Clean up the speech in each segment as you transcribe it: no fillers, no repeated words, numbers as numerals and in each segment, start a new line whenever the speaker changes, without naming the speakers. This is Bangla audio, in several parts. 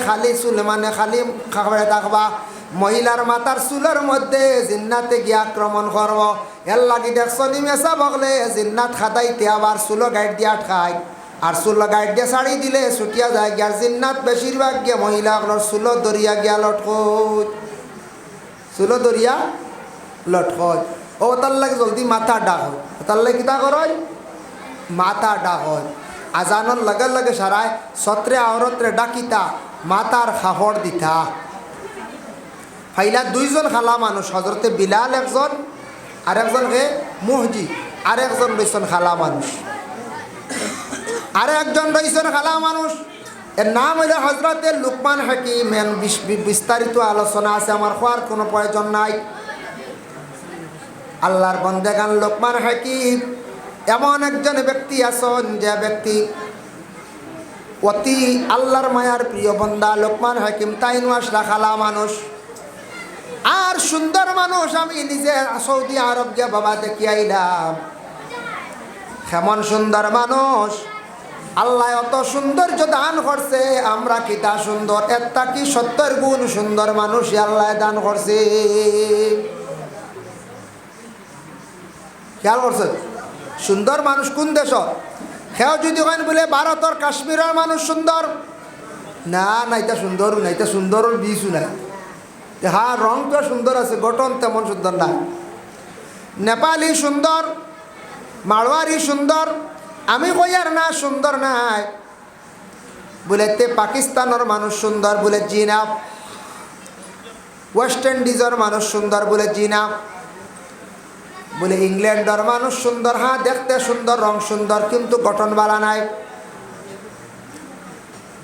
খালি চুল মানে খালি খাবারে থাকবা মহিলার মাথার চুলের মধ্যে জিন্নাতে গিয়ে আক্রমণ করব এর লাগি দেখছো নিমেষা বগলে জিন্নাত খাদাইতে আবার চুলো গাইড দিয়ে আটকায় আর চুলো গাইড দিয়ে ছাড়ি দিলে ছুটিয়া যায় গিয়ার জিন্নাত বেশিরভাগ গিয়ে মহিলাগুলোর চুলো দরিয়া গিয়া লটকত চুলো দরিয়া লটকত ও তার লাগে জলদি মাথা ডাক হয় তার লাগে কিতা করয় মাথা ডাক হয় আজানোর লগে লগে সারায় সত্রে আওরত্রে ডাকিতা মাতার খাহড় দিতা ফাইলা দুইজন খালা মানুষ হজরতে বিলাল একজন আর একজন হে মুহজি আর একজন রয়েছেন খালা মানুষ আর একজন রয়েছেন খালা মানুষ এর নাম হইল হজরতে লুকমান হাকিম বিস্তারিত আলোচনা আছে আমার হওয়ার কোনো প্রয়োজন নাই আল্লাহর বন্দেগান লুকমান হাকিম এমন একজন ব্যক্তি আছেন যে ব্যক্তি অতি আল্লাহর মায়ার প্রিয় বন্দা লুকমান হাকিম তাইনু আসলা খালা মানুষ আর সুন্দর মানুষ আমি নিজে সৌদি আরব গিয়ে বাবা দেখি আইলাম কেমন সুন্দর মানুষ আল্লাহ অত সৌন্দর্য দান করছে আমরা কি তা সুন্দর একটা কি 70 গুণ সুন্দর মানুষ আল্লাহ দান করছে খেয়াল করছে সুন্দর মানুষ কোন দেশ সেও যদি কেন বলে ভারতের কাশ্মীরের মানুষ সুন্দর না না এটা সুন্দর না এটা সুন্দরের বীজও নাই হ্যাঁ রংটা সুন্দর আছে গঠন তেমন সুন্দর না নেপালি সুন্দর মারোয়ারি সুন্দর আমি কই আর না সুন্দর নাই বলে তে পাকিস্তানের মানুষ সুন্দর বলে জিনা ওয়েস্ট ইন্ডিজের মানুষ সুন্দর বলে জিনা বলে ইংল্যান্ডের মানুষ সুন্দর হ্যাঁ দেখতে সুন্দর রং সুন্দর কিন্তু গঠন বালা নাই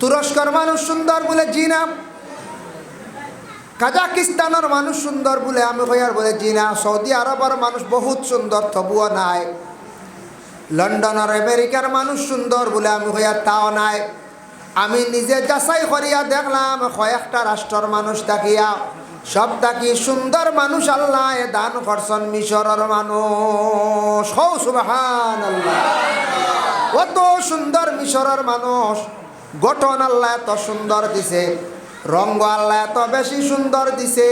তুরস্কের মানুষ সুন্দর বলে জিনা কাজাকিস্তানের মানুষ সুন্দর বলে আমি কইয়ার বলে জিনা সৌদি আরবের মানুষ বহুত সুন্দর তবুও নাই লন্ডনের আমেরিকার মানুষ সুন্দর বলে আমি কইয়ার তাও নাই আমি নিজে যাচাই করিয়া দেখলাম কয়েকটা রাষ্ট্রের মানুষ তাকিয়া সব তাকি সুন্দর মানুষ আল্লাহ দান করছেন মিশরের মানুষ হো সুবহানাল্লাহ কত সুন্দর মিশরের মানুষ গঠন আল্লাহ এত সুন্দর দিছে রঙ আল্লাহ এত বেশি সুন্দর দিছে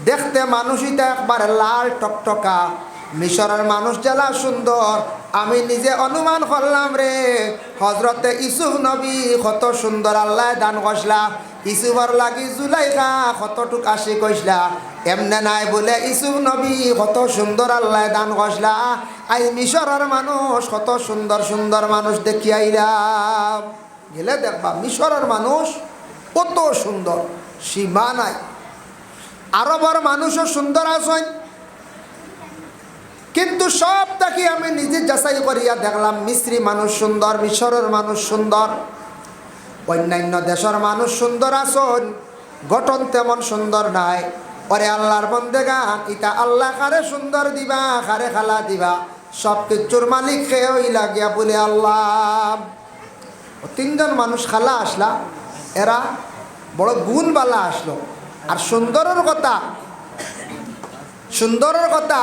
দেখতে মানুষইটা একবারে লাল টকটকা মিশরের মানুষ জেলা সুন্দর আমি নিজে অনুমান করলাম রে হজরতে ইউসুফ নবী কত সুন্দর আল্লাহ দান করছলা ইউসুফর লাগি জুলাইখা কতটুক আসি কইসলা এমনে নাই বলে ইউসুফ নবী কত সুন্দর আল্লাহ দান করছলা আই মিশরের মানুষ কত সুন্দর সুন্দর মানুষ দেখি আইলাম গেলে দেখবা মিশরের মানুষ কত সুন্দর সীমা নাই আরবের মানুষও সুন্দর আছেন কিন্তু সব তাকে আমি নিজে যাচাই করিয়া দেখলাম মিস্রি মানুষ সুন্দর মিশরের মানুষ সুন্দর অন্যান্য দেশের মানুষ সুন্দর আছেন গঠন তেমন সুন্দর নাই ওরে আল্লাহর বন্দেগান ইটা আল্লাহ কারে সুন্দর দিবা কারে খালা দিবা সব কিছুর মালিক খেয়েই লাগিয়া বলে আল্লাহ তিনজন মানুষ খালা আসলা এরা বড় গুণবালা আসলো আর সুন্দরের কথা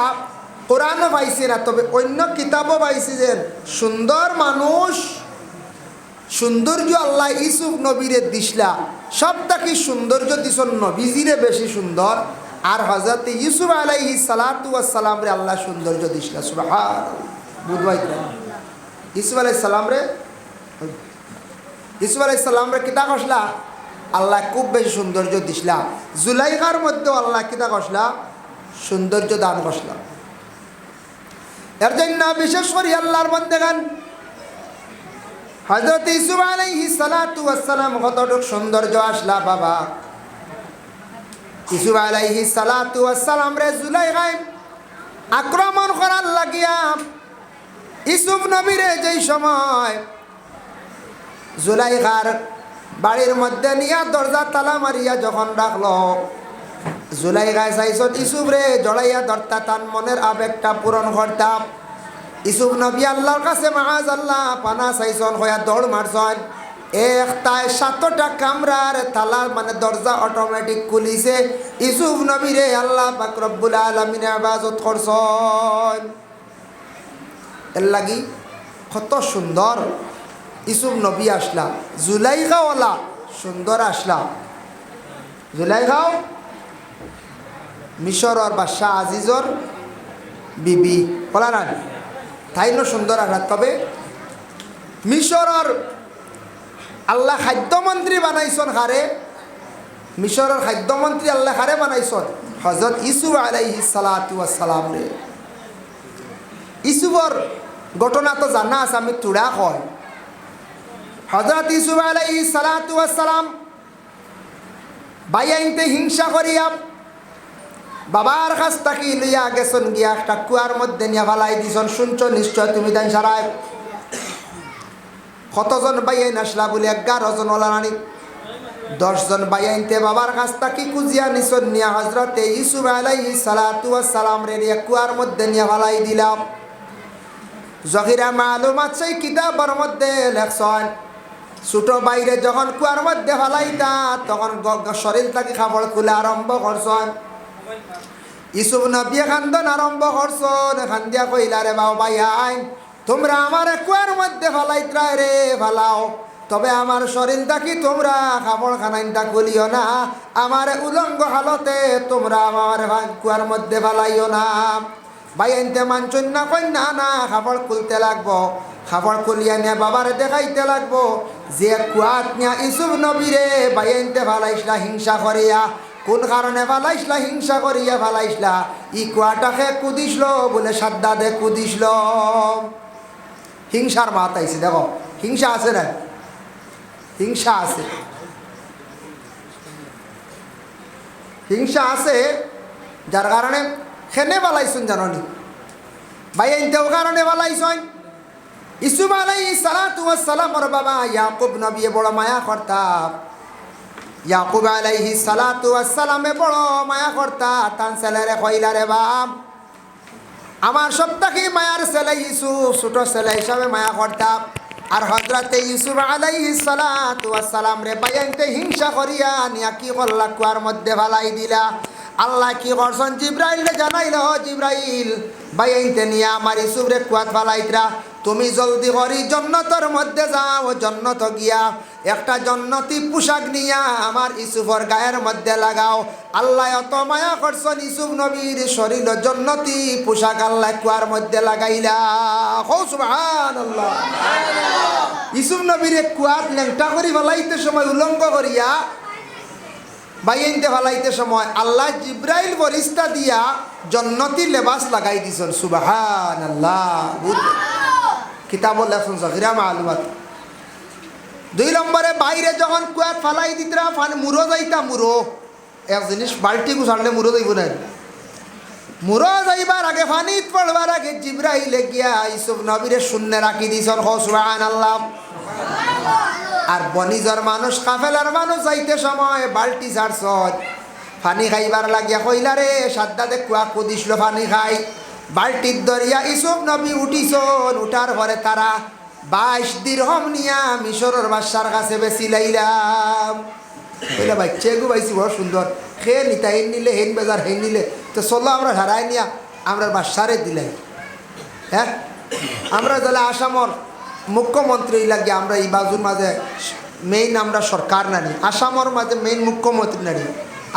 কোরআনও পাইছি না তবে অন্য কিতাবও পাইছি যে সুন্দর মানুষ সৌন্দর্য আল্লাহ ইউসুফ নবীরে দিসলা সবটাকে সৌন্দর্য দিস নবীজিরে বেশি সুন্দর আর হযরত ইউসুফ আলাইহিস সালাতু ওয়াস সালাম রে আল্লাহ সৌন্দর্য দিসলা সুবহানাল্লাহ বুঝবাই ইউসুফ আলাইহিস সালাম রে কিতা কসলা আল্লাহ খুব বেশি সৌন্দর্য দিসলা জুলাইখার মধ্যে আল্লাহ কিতা কসলা সৌন্দর্য দান কসলা এর জন্য বিশেষ করে আল্লাহর বান্দাগান হযরত ইউসুফ আলাইহিস সালাতু ওয়াস সালাম কতটুক সৌন্দর্য আসলা বাবা ইউসুফ আলাইহিস সালাতু ওয়াস সালাম রে জুলাইখায় আক্রমণ করার লাগিয়া ইউসুফ নবীরে যেই সময় জুলাইখার বাড়ির মধ্যে নিয়া দরজা তালা মারিয়া যখন রাখলো জুলাইখায় চাইছত ইউসুফ রে জড়াইয়া ধরতা তার মনের আবেগটা পূরণ করতাম ইউসুফ নবী আল্লাহর কাছে মাআযাল্লাহ পানা চাইছন হইয়া দৌড় মারছন একটায় 7টা কামরার তালা মানে দরজা অটোমেটিক খুলিছে ইউসুফ নবী রে আল্লাহ পাক রব্বুল আলামিন ইবাদত করছন এর লাগি কত সুন্দর ইউসুফ নবী আসলা জুলাইখাওয়ালা সুন্দর আসলাম জুলাইখাও মিশরর বাদশাহ আজিজর বিবি বলা না তাই ন সুন্দর আসলা তবে মিশরর আল্লাহ খাদ্যমন্ত্রী বানাইছন হারে মিশরের খাদ্যমন্ত্রী আল্লাহ হারে বানাইছন হযরত ইউসুফ আলাইহিস সালাতু ওয়াস সালাম রে ইউসুফর ঘটনা তো জানা আছে আমি তুড়া কয় হযরত ইউসুফ আলাইহিস সালাতু ওয়াস সালাম বাইয়াইনতে হিংসা করিয়া বাবার কাছ থেকে লইয়া গেছন গিয়া একটা কুয়ার মধ্যে নিয়ে ফেলাই দিছন শুনছো নিশ্চয় তুমি তাই সারায় কতজন বাইয়াইন আসলা বলে 11 জন ওলারানি 10 জন বাইয়াইনতে বাবার কাছ থেকে কুজিয়া নিছন নিয়া হযরত ইউসুফ আলাইহিস সালাতু ওয়াস সালাম রে কুয়ার মধ্যে নিয়ে ফেলাই দিলাম জহিরা মালুমাত সেই কিতাবের মধ্যে লেখছেন ছোট বাইরে যখন কুয়ার মধ্যে ফেলাইতা তখন শরীর থেকে খাবার খুলে আরম্ভ করছেন ইউসুফ নবী খান্দন আরম্ভ করছেন খান্দিয়া কইলা রে বাবা ভাই তোমরা আমার কুয়ার মধ্যে ফেলাইত্রা রে ফেলাও তবে আমার শরীর থাকি তোমরা খাবার খানাইনটা খুলিও না আমার উলঙ্গ হালতে তোমরা আমার কুয়ার মধ্যে ফেলাইও না ভাই আনতে মানছন না কই না না খাবার খুলতে লাগবো খাবার খুলিয়া নিয়ে বাবার দেখাইতে লাগবো যে কুয়াত নিয়া ইউসুফ নবীরে ভাই আনতে ফেলাইসলা হিংসা করিয়া কোন কারণে ফেলাইসলা হিংসা করিয়া ফেলাইসলা ই কুয়াটাকে কুদিসলো বলে সাদ্দাদে কুদিসলো হিংসার মাত আইছে দেখো হিংসা আছে না হিংসা আছে হিংসা আছে যার কারণে খেনে বালাইছুন জাননি ভাই আইনতেও কারণে বালাইছন ইউসুফ আলাইহিস সালাতু ওয়াস সালামর বাবা ইয়াকুব নবী বড় মায়া করতাম ইয়াকুব আলাইহিস সালাতু ওয়াস সালামে বড় মায়া করতা তান ছেলেরে কইলা রে বাপ আমার সবথেকে মায়ার ছেলে ইউসুফ ছোট ছেলে হিসাবে মায়া করতাম আর হযরতে ইউসুফ আলাইহিস সালাতু ওয়াস সালাম রে বাইনতে হিংসা করিয়া নিয়া কি করলা কুয়ার মধ্যে ফেলাই দিলা আল্লাহ কি করছেন জিব্রাইল জানাইল জিব্রাইল বাইনতে নিয়া আমার ইউসুফ রে কুয়াত ফেলাইতরা তুমি জলদি করি জন্নতর মধ্যে যাও জন্নত গিয়া একটা জন্নতি পোশাক নিয়া আমার ইউসুফর গায়ের মধ্যে লাগাও আল্লাহ এত মায়া করছেন ইউসুফ নবীর শরীর জন্নতি পোশাক আল্লাহ কুয়ার মধ্যে লাগাইলা হো সুবহানাল্লাহ ইউসুফ নবীর কুয়াত লেংটা করি ফেলাইতে সময় উলঙ্গ করিয়া বাইনতে ফেলাইতে সময় আল্লাহ জিব্রাইল ফেরেশতা দিয়া জন্নতি লেবাস লাগাই দিছেন সুবহানাল্লাহ কিতাবুল লেখছেন জহিরা মালুমাত 2 নম্বরে বাইরে যখন কুয়াত ফালাই দিতরা পানি মুরো যাইতা মুরো এক জিনিস বালতি গুছাড়লে মুরো যাইব না মুরো যাইবার আগে পানিত পড়বার আগে জিব্রাইল গিয়া ইউসুফ নবীরে শূন্য রাখি দিছেন সুবহানাল্লাহ আর বনিজর মানুষ কাফেলার মানুষ যাইতে সময় বালতি ছাড়ছন পানি খাইবার লাগিয়া কইলা রে সাদ্দাদে কুয়া কুদিসলো পানি খাই বালতির দরিয়া ইউসুফ নবী উঠিছন উঠার পরে তারা 22 দিরহম নিয়া মিশরের বাদশার কাছে বেশি লাইলাম কইলা বাচ্চা গো বাইছি বড় সুন্দর খে নিতা হেন নিলে হেন বেজার হেন নিলে তো চলো আমরা হারাই নিয়া আমরা বাদশারে দিলাই হ্যাঁ আমরা তাহলে আসামর মুখ্যমন্ত্রী লাগে আমরা এই বাজুর মাঝে মেইন আমরা সরকার নানি আসামর মাঝে মেইন মুখ্যমন্ত্রী নানি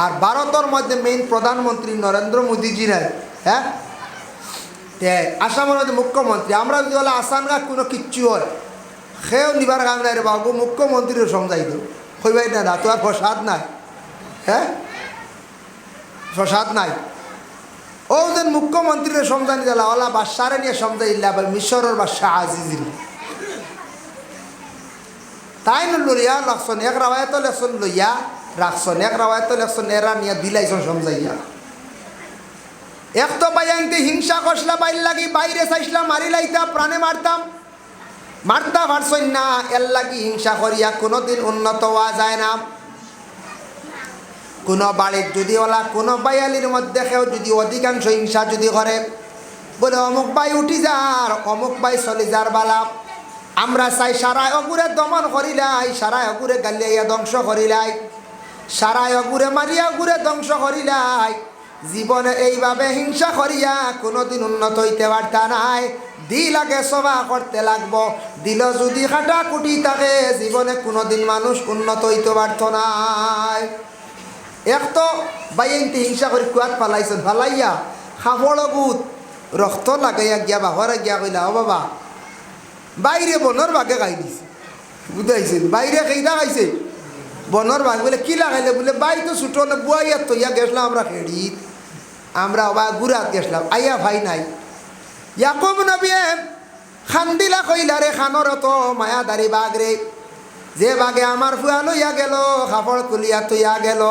আর ভারতের মধ্যে মেইন প্রধানমন্ত্রী নরেন্দ্র মোদীজি নাই হ্যাঁ আসামের মধ্যে মুখ্যমন্ত্রী আমরা যদি বলে আসানগা কোনো কিচ্ছু হয় সেও নিবার কাম নাই রে বাবু মুখ্যমন্ত্রীর সমঝাই দেব কইবাই না তো আর প্রসাদ নাই হ্যাঁ প্রসাদ নাই ও যেন মুখ্যমন্ত্রীর সমঝানি দিলা ওলা বাদশারে নিয়ে সমঝাইলা মিশরের বাদশাহ আজিজির তাই লইয়া রাখছেন এক রাওয়ায়ত লেখছেন লইয়া রাখছেন এক রাওয়ায়ত লেখছেন এরা নিয়ে দিলাইছেন সমঝাইয়া এক তো বাইনতে হিংসা করছলা বাইর লাগি বাইরে চাইছলা মারি লাইতা প্রাণে মারতাম মারতা পারছই না এর লাগি হিংসা করিয়া কোনোদিন উন্নত হওয়া যায় না কোনো বাড়ির যদি ওলা কোনো বাইয়ালির মধ্যে কেউ যদি অধিকাংশ হিংসা যদি করে বলে অমুক বাই উঠি যার অমুক বাই চলি যার বালা আমরা চাই সারায় অগুরে দমন করিলাই সারায় অগুরে গালিয়া ধ্বংস করিলাই সারায় অগুরে মারিয়া অগুরে ধ্বংস করিলাই জীবনে এইভাবে হিংসা করিয়া কোনোদিন উন্নত হইতে পারতা নাই। দিল আগে সভা করতে লাগবো। দিল যদি কাটাকুটি থাকে জীবনে কোনোদিন মানুষ উন্নত হইতে পারত নাই। এক তো বাইনটি হিংসা করে কুয়াত পালাইছেন, পালাইয়া খাবড় গুত রক্ত লাগাইয়া গিয়া বাঘরে গিয়া কইলা, ও বাবা বাইরে বনর বাঘে খাই দিছে। বুঝাইছেন বাইরে খেইদা খাইছে বনর বাঘ। বলে কি লাগাইলে? বলে বাই তো ছুটো না বুয়াইয়া তৈয়া গেছিলাম আমরা খেড়িত, আমরা বা গুড়াত গেছিলাম, আইয়া ভাই নাই। ইয়াকুব নবীয়ে খান্দিলা কইলা রে খানর তো মায়াদারি বাঘ রে, যে বাঘে আমার ফুয়া লইয়া গেল কাপড় কুলিয়া তৈয়া গেল।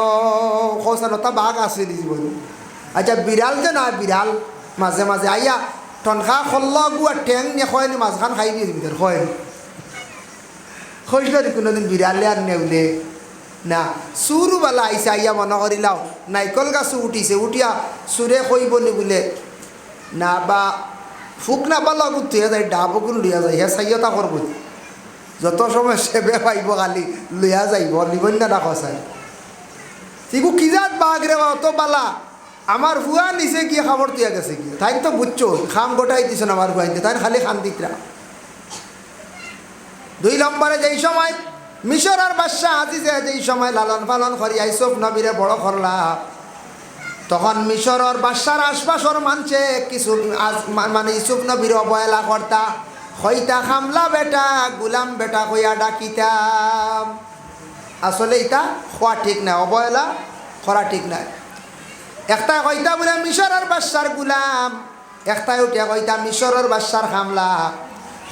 খোসানতা বাঘ আছে জীবন। আচ্ছা বিড়াল যে না, বিড়াল মাঝে মাঝে আইয়া টনখা খল্ল গুয়া ঠেং নিয়ে খয়নি মাঝখান খাই দিয়ে ভিতর খয়নি খসল কোনোদিন বিড়ালে আর নেউলে না। চুরবালা আইসে আইয়া মনে করিলাও নাইকল গাছও উঠিছে, উঠিয়া চুরে কইবনি বলে না বা ফুক না পালা গুথিয়া যায় ডাবগুন লইয়া যায়, হে চাইয়তা করব। যত সময় সেবে পাইব খালি লইয়া যাইব, নিবন্য না খসাই। ঠিকু কি যাত বাঘ রে বা অত বালা আমার ভুয়া নিচে গিয়ে খাবার দিয়া গেছে কি? তাই তো বুঝছো খাম গোটাই দিছেন আমার ভুয়াইতে, তাই খালি খান দিতরা। 2 নম্বরে যেই সময় মিশর আর বাদশাহ আজিজে যেই সময় লালন পালন করি ইউসুফ নবীরে বড় করলা, তখন মিশর আর বাদশার আশপাশর মানছে কিছু মানে ইউসুফ নবীর অবহেলা করতা, হইতা খামলা বেটা গুলাম বেটা কইয়া ডাকিতাম। আসলে এটা খোয়া ঠিক নাই, অবহেলা করা ঠিক নাই। একটা কইতা বলে মিশরের বাদশার গুলাম, একটাই উঠিয়া কইতা মিশরের বাদশার খামলা।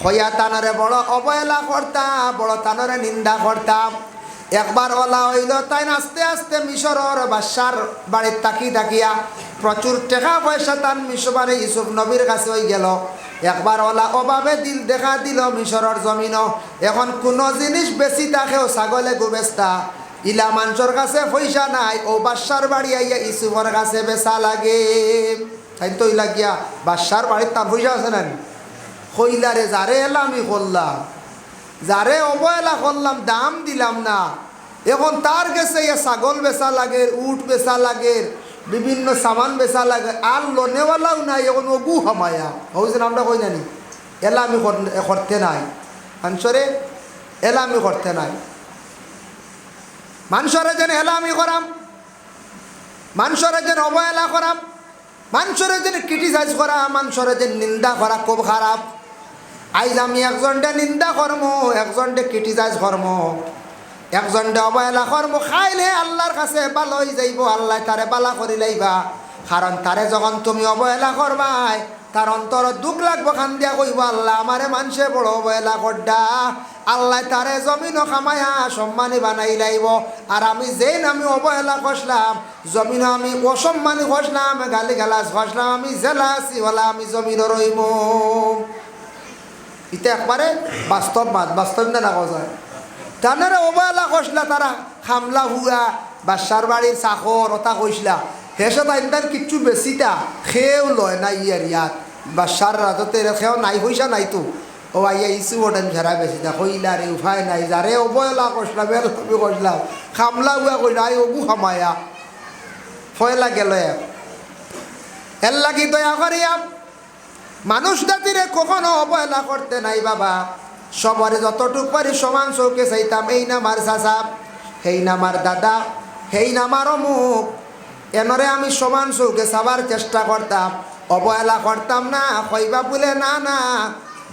হইয়া তানরে বড় অবহেলা করতা, বড় তানরে নিন্দা করতাম। একবার ওলা হইল তাই আস্তে আস্তে মিশরের বাদশার বাড়ির তাকি তাকিয়া প্রচুর টাকা পয়সা তান মিশবারে ইউসুফ নবীর কাছে হয়ে গেল। একবার ওলা অভাবে দিল দেখা দিল মিশরের জমিনও। এখন কোনো জিনিস বেশি থাকেও ছাগলে গুবেস্তা, ইলা মানুষের কাছে পয়সা নাই, ও বাদশার বাড়ি আইয়া ইউসুফের কাছে বেচা লাগে। তাই তো ইলা গিয়া বাদশার বাড়ির তার পয়সা আছে না, কইলারে যারে এলামি করলাম, যারে অবহেলা করলাম, দাম দিলাম না, এখন তার কাছে ছাগল বেচা লাগে, উট বেচা লাগে, বিভিন্ন সামান বেচা লাগে, আর লোনেওয়ালাও নাই। এখন অগু হামায়া হয়েছে আমরা কই জানি এলামি করতে নাই, মানুষরে এলামি করতে নাই। মানুষরে যেন এলামি করাম, মানুষরে যেন অবহেলা করাম, মানুষরে যেন ক্রিটিসাইজ করা, মানুষরে যেন নিন্দা করা খুব খারাপ। আইজ আমি একজনটা নিন্দা কর্ম, একজনটা ক্রিটিসাইজ কর্ম, একজনটা অবহেলা কর্ম, খাইলে আল্লাহর কাছে ভালো হয়ে যাইব, আল্লাহ তারে বালা করি লাইবা। কারণ তারে যখন তুমি অবহেলা করবাই তার অন্তর দুঃখ লাগবো, খান দিয়া কইব আল্লাহ আমারে মানুষে বড় অবহেলা করডা, আল্লাহ তারে জমিনও খামায়া সম্মানী বানাই লাইব। আর আমি যেই আমি অবহেলা করলাম, জমিনও আমি অসম্মানী করলাম, গালি গালাজ করলাম, আমি জেলা আছি হলা আমি জমিনও রইব। এটা একবারে বাস্তব মাত, বাস্তব না রাখা যায়। তারা অবহেলা করছিলা, তারা খামলা হুয়া বাদশার বাড়ির চাকর ওটা কইসলা, হেসে তাইন কিচ্ছু বেশিটা খেয়েও লয় না ইয়াত বাদশার রাজতে খেয়েও নাই পয়সা নাই তো ও আইয়া ইসু ওটেন ঘেরা বেশি দা কইলা রে উপায় নাই, যারে অবহেলা করছিলাম বেলকবি করছিলাম, খামলা হুয়া কইলা আই অবু খামায়া ফয়লা গেল। এর লাগি দয়া করিয়া মানুষ জাতিরে কখনো অবহেলা করতে নাই বাবা। সবারে যতটুক পারি সমান চৌকে চাইতাম, এই নামার চাচা, সেই নামার দাদা, সেই নামার অমুক, এনরে আমি সমান চৌকে চাবার চেষ্টা করতাম, অবহেলা করতাম না। কইবা বলে না না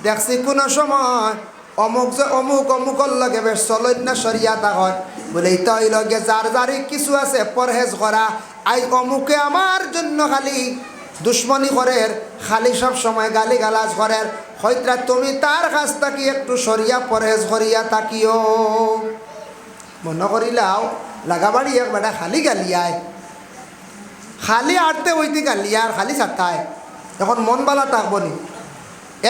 দেখছি কোনো সময় অমুক যে অমুক অমুকর লগে বেশ চলন না সরিয়া তাকত বলে ইতা ওই লগে যার যারি কিছু আছে পরহেজ করা। আই অমুকে আমার জন্য খালি দুশ্মনী করের, খালি সব সময় গালি গালাজ করের, হয়তো তুমি তার কাছ থাকি একটু সরিয়া পরহেজ করিয়া তাকিও। মনে করিলাও লাগাবাড়ি এক বেটা খালি গালিয়ায়, খালি আটতে হইতে গালিয়ার, খালি চাতায়, এখন মন বালা থাকবো নি।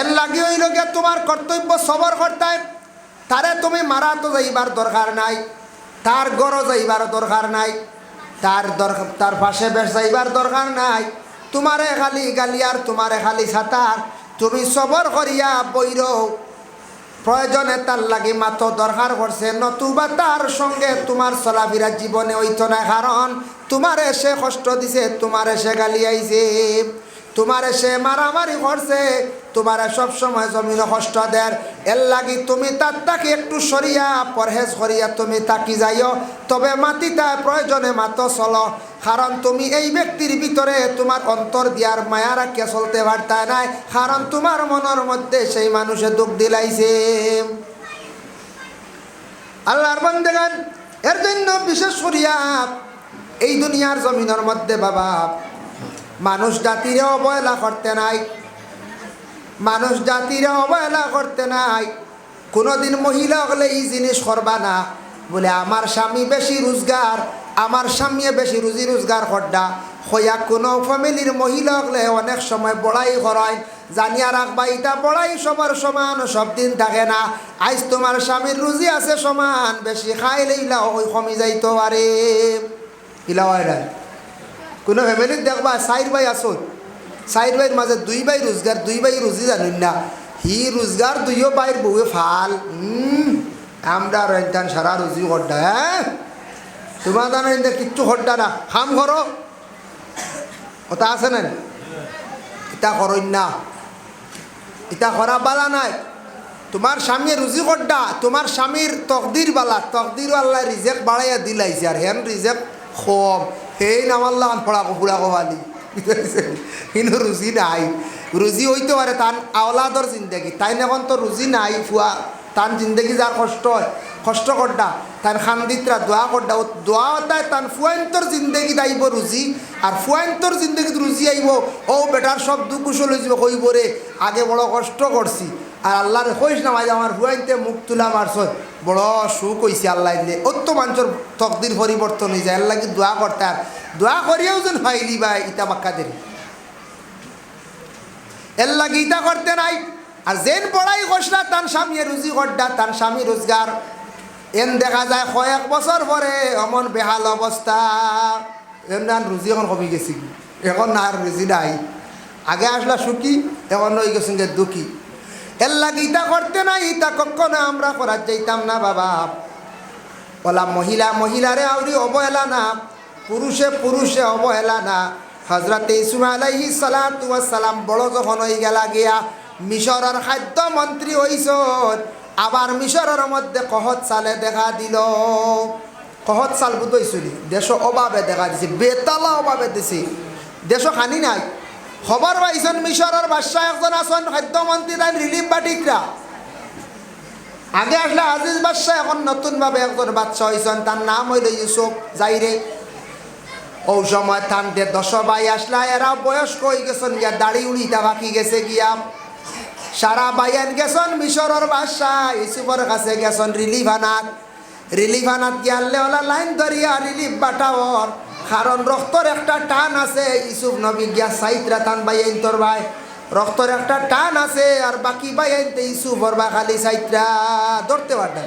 এর লাগি হইল গিয়া তোমার কর্তব্য সবর করতে, তারে তুমি মারা তো যাইবার দরকার নাই, তার গড় যাইবার দরকার নাই, তার পাশে বেশ যাইবার দরকার নাই। তোমারে খালি গালিয়ার, তোমারে খালি ছাতার, তুমি সবর করিয়া বইর। প্রয়োজনে তার লাগি মাত্র দরকার করছে, নতুবা তার সঙ্গে তোমার চলাফেরা জীবনে হইতো না। কারণ তোমার সে কষ্ট দিছে, তোমার সে গালি আইছে, তোমার সে মারামারি করছে, তোমার সব সময় জমিন কষ্ট দেয়। এর লাগি তুমি তার তাকে একটু সরিয়া পরহেজ করিয়া তুমি তাকি যাইও, তবে মাটিটা প্রয়োজনে মাত্র চলো। কারণ তুমি এই ব্যক্তির ভিতরে তোমার অন্তর দিয়ার মায়া রাখিয়া চলতে পারতা নাই, কারণ তোমার মনের মধ্যে সেই মানুষে দুঃখ দিলাইছে। আল্লাহর বান্দাগণ, এর জন্য বিশেষ করিয়া এই দুনিয়ার জমিনের মধ্যে বাবা মানুষ জাতিরে অবহেলা করতে নাই, মানুষ জাতিরে অবহেলা করতে নাই। কোনোদিন মহিলা হলে এই জিনিস করবা না বলে আমার স্বামী বেশি রোজগার, আমার স্বামী বেশি রুজি রোজগার করডা হইয়া কোনো ফ্যামিলির মহিলা হলে অনেক সময় বড়াই করায়। জানিয়া রাখবা এটা বড়াই সবার সমান সব দিন থাকে না। আজ তোমার স্বামীর রুজি আছে সমান, বেশি খাইলে ইলা ওই কমি যাইতে পারে। ইলা হয় না কোনো ফ্যামিলির দেখবা চার ভাই আসো, চার ভাইয়ের মাঝে দুই ভাই রোজগার, দুই ভাই রুজি জানুন না, হি রোজগার দুইও ভাইয়ের বউয়ে ফাল। আমরা রেন্টান সারা রুজি হড্ডা। হ্যাঁ তোমার জানো কিচ্ছু হড্ডা না, খাম করো ওটা আছে না, এটা করই না, এটা করা বালা নাই। তোমার স্বামী রুজি হড্ডা, তোমার স্বামীর তকদির বালা, তকদির আল্লাহ রিজেক্ট বাড়াইয়া দিলাইছে, আর হেন রিজেক্ট কম, সেই নামাল্লা ফড়া ফুড়া কবালি কিন্তু রুজি নাই। রুজি হইতে পারে তান আওলাদর জিন্দগি, তাই এখন তো রুজি নাই ফুয়া, তান জিন্দগি যার কষ্ট হয় কষ্ট করডা, তার খান্দিতরা দোয়া করডা, ও দোয়া তাই তান ফুয়ান্তর জিন্দগিত আইব রুজি, আর ফুয়ান্তর জিন্দগিত রুজি আইব। ও বেটার সব দুঃখ কুশল হইব, কইব রে আগে বড় কষ্ট করছি, আর আল্লাহরে কইস না ভাই আমার ফুয়াইতে মুখ তুলা মারছ, বড় সুখ হইছে আল্লাহ দিলে। অত মানুষের তকদির পরিবর্তন হয়ে যায়, আল্লাহকে দোয়া করতে, আর দোয়া করিয়াও যেন ভাইলি ভাই ইটা বাক্কা দেরি এর লাগে ইটা করতে নাই। আর যেন পড়াই কষলা তার স্বামী রুজি করডা, তার স্বামী রোজগার, এন দেখা যায় কয়েক বছর পরে অমন বেহাল অবস্থা, এমন রুজি এখন কমে গেছি, এখন না আর রুজি নাই। আগে আসলা সুখী, এখন হয়ে গেছেন যে দুঃখী। এর লাগে ইটা করতে নাই, ইটা কখনো আমরা করার যাইতাম না বাবা। বলা মহিলা মহিলারে আউরি অবহেলা না, পুরুষে পুরুষে অবহেলা না। হজরতে ইসুফ আলাইহিস সালাতু ওয়াস সালাম বড় যখন হয়ে গেলা গিয়া মিশরের খাদ্য মন্ত্রী হইছ, আবার মিশরের মধ্যে কহত চালে দেখা দিল। কহত চাল বুঝইছলি দেশ অভাবে দেখা দিছে, বেতালা অভাবে দিছে, দেশ খানি নাই। খবর পাইছেন মিশরের বাদশাহ একজন আছেন খাদ্যমন্ত্রী, তাই রিলিফ বাটিকরা আগে আসলে আজিজ বাদশাহ, এখন নতুনভাবে একজন বাদশাহ হয়েছেন, তার নাম হইল ইউসুফ জাইরে। ও সময় থানতে 10 ভাই আসলা, এরা বয়স্ক হয়ে গেছেন গিয়া, দাড়ি উড়িটা বাকি গেছে গিয়া। সারা বাইয়ান গেছেন মিশরের বাদশাহ ইউসুফের কাছে গেছেন রিলিফ আনাত। রিলিফ আনাত গিয়ালে ওলা লাইন ধরিয়া রিলিফ বাটাওর, কারণ রক্তর একটা টান আছে। ইউসুফ নবী গিয়া সাইতরা টান বাইয়াইন তোর ভাই, রক্তর একটা টান আছে, আর বাকি বাইয়াইনতে ইউসুফর বা খালি সাইতরা ধরতে পারতেন।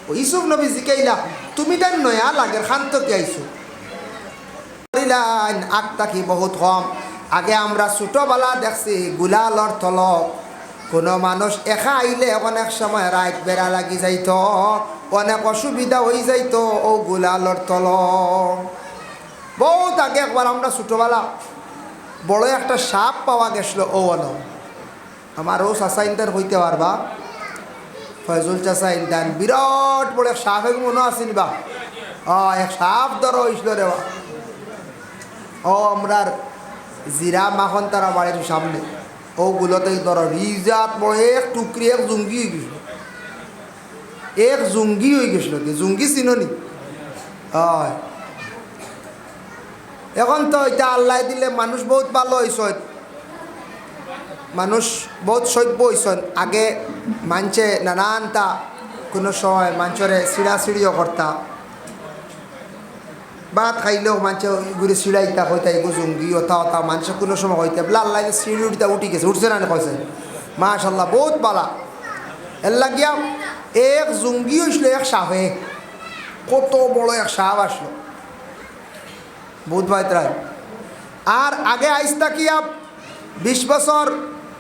ও ইউসুফ নবী জিকাইলা তুমি দেন নয়া লাগের খান্ত কি আইসু আগটা কি বহুত কম। আগে আমরা ছোটোবেলা দেখছি গুলালর তল কোনো মানুষ একা আইলে অনেক সময় রাত বেড়া লাগি যাইত, অনেক অসুবিধা হয়ে যাইত ও গুলালর তল। বহুত আগে একবার আমরা ছোটোবেলা বড় একটা সাপ পাওয়া গেছিল, ও অন আমার ও চাচা ইন্টার হইতে পারবা, ফয়জুল চাচা ইন্টান বিরাট বড় এক সাপ এক মনে আসেন বা, এক সাপ ধরো হয়েছিল রে বা। ও আমরার জিরা মাখন তারা বাড়ির সামনে, ওগুলোতে ধরো রিজাত বড় এক টুকরি এক জুঙ্গি হয়ে গেছিল, এক জুঙ্গি হয়ে গেছিল। জুঙ্গি চিনি? হয় এখন তো এটা আল্লাহ দিলে মানুষ বহুত ভালো হয়েছে, মানুষ বহুত সভ্য হয়েছেন। আগে মানছে নানানটা কোনো সময় মানুষরে চিড়াচিড়িও করতা, ভাত খাইলেও মানুষ ঘুরে চিড়াইতা হইতা এগো জঙ্গি ওথা ওথা মানুষ কোনো সময় হইতে বলে আল্লাহ চিড়ি উঠিতা উঠি গেছে, উঠছে না কইছে মাশাল্লাহ বহুত বালা। এর লাগিয়া এক জঙ্গি হয়েছিল এক সাপে, কত বড় এক সাপ আসলো বহুত ভাইতরাই। আর আগে আইসতা কি 20 বছর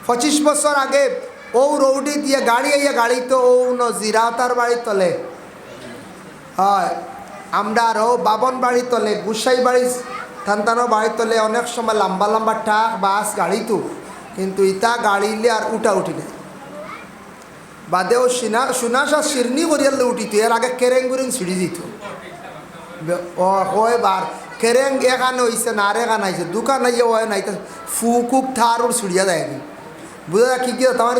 25 বছর আগে ও রৌডি দিয়ে গাড়ি আইয়া গাড়ি তো ও জিরাওতার বাড়ি তলে হয় আমরা আরও বাবন বাড়ি তলে গুসাই বাড়ি থানতানো বাড়ি তলে অনেক সময় লম্বা লম্বা ট্রাক বাস গাড়ি তো কিন্তু ইতা গাড়িলে আর উঠা উঠি নেই বাদেও সুনাশা শিরনি করিয়ালে উঠিত এর আগে কেরেং গুরিং ছিঁড়ি দিত হয় বার কেরেং এখানে হয়েছে না আর এখানে আইছে দোকান আইয়া হয় নাই ফুকুক থার ওর ছিড়িয়া দেয়নি বুঝা কি কি তোমার